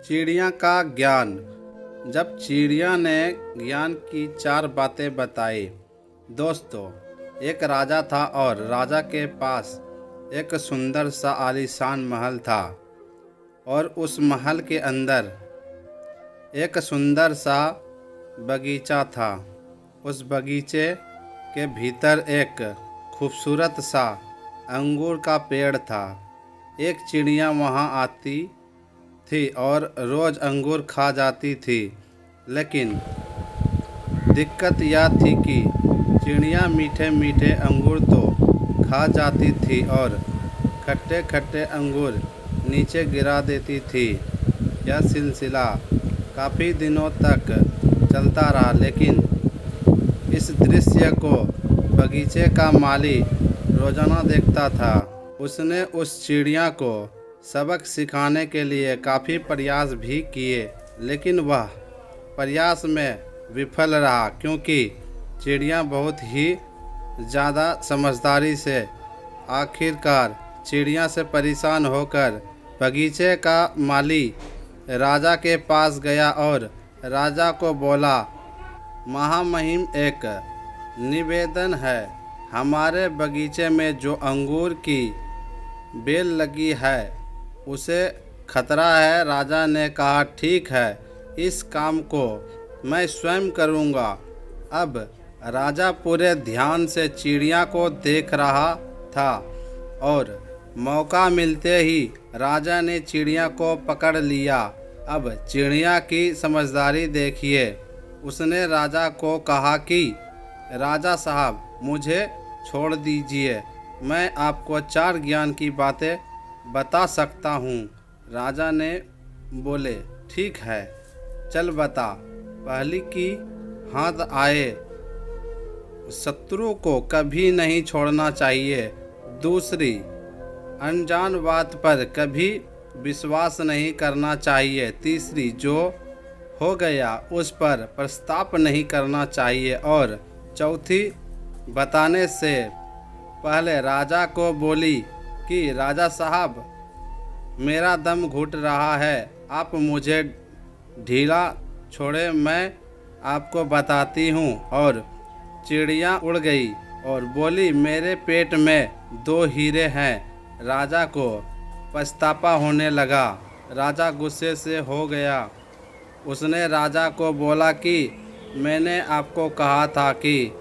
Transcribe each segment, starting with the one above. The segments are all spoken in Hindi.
चिड़िया का ज्ञान। जब चिड़िया ने ज्ञान की 4 बातें बताई। दोस्तों, एक राजा था और राजा के पास एक सुंदर सा आलीशान महल था और उस महल के अंदर एक सुंदर सा बगीचा था। उस बगीचे के भीतर एक खूबसूरत सा अंगूर का पेड़ था। एक चिड़िया वहाँ आती थी और रोज़ अंगूर खा जाती थी, लेकिन दिक्कत यह थी कि चिड़िया मीठे मीठे अंगूर तो खा जाती थी और खट्टे खट्टे अंगूर नीचे गिरा देती थी। यह सिलसिला काफ़ी दिनों तक चलता रहा, लेकिन इस दृश्य को बगीचे का माली रोज़ाना देखता था। उसने उस चिड़िया को सबक सिखाने के लिए काफ़ी प्रयास भी किए, लेकिन वह प्रयास में विफल रहा, क्योंकि चिड़िया बहुत ही ज़्यादा समझदारी से आखिरकार चिड़िया से परेशान होकर बगीचे का माली राजा के पास गया और राजा को बोला, महामहिम, एक निवेदन है। हमारे बगीचे में जो अंगूर की बेल लगी है उसे खतरा है। राजा ने कहा, ठीक है, इस काम को मैं स्वयं करूँगा। अब राजा पूरे ध्यान से चिड़िया को देख रहा था और मौका मिलते ही राजा ने चिड़िया को पकड़ लिया। अब चिड़िया की समझदारी देखिए। उसने राजा को कहा कि राजा साहब, मुझे छोड़ दीजिए, मैं आपको 4 ज्ञान की बातें बता सकता हूँ। राजा ने बोले, ठीक है, चल बता। पहली की, हाथ आए शत्रु को कभी नहीं छोड़ना चाहिए। दूसरी, अनजान बात पर कभी विश्वास नहीं करना चाहिए। तीसरी, जो हो गया उस पर पछतावा नहीं करना चाहिए। और चौथी, बताने से पहले राजा को बोली कि राजा साहब, मेरा दम घुट रहा है, आप मुझे ढीला छोड़े, मैं आपको बताती हूँ। और चिड़िया उड़ गई और बोली, मेरे पेट में 2 हीरे हैं। राजा को पछतावा होने लगा। राजा गुस्से से हो गया। उसने राजा को बोला कि मैंने आपको कहा था कि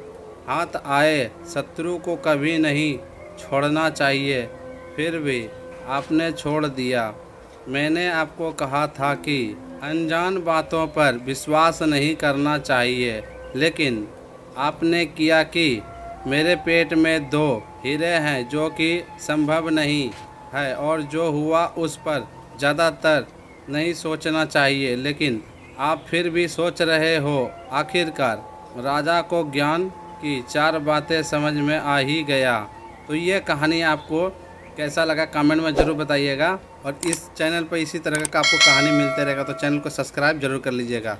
हाथ आए शत्रु को कभी नहीं छोड़ना चाहिए, फिर भी आपने छोड़ दिया। मैंने आपको कहा था कि अनजान बातों पर विश्वास नहीं करना चाहिए, लेकिन आपने किया कि मेरे पेट में 2 हीरे हैं, जो कि संभव नहीं है, और जो हुआ उस पर ज़्यादातर नहीं सोचना चाहिए, लेकिन आप फिर भी सोच रहे हो। आखिरकार राजा को ज्ञान की 4 बातें समझ में आ ही गया। तो ये कहानी आपको कैसा लगा कमेंट में ज़रूर बताइएगा, और इस चैनल पर इसी तरह का आपको कहानी मिलते रहेगा, तो चैनल को सब्सक्राइब जरूर कर लीजिएगा।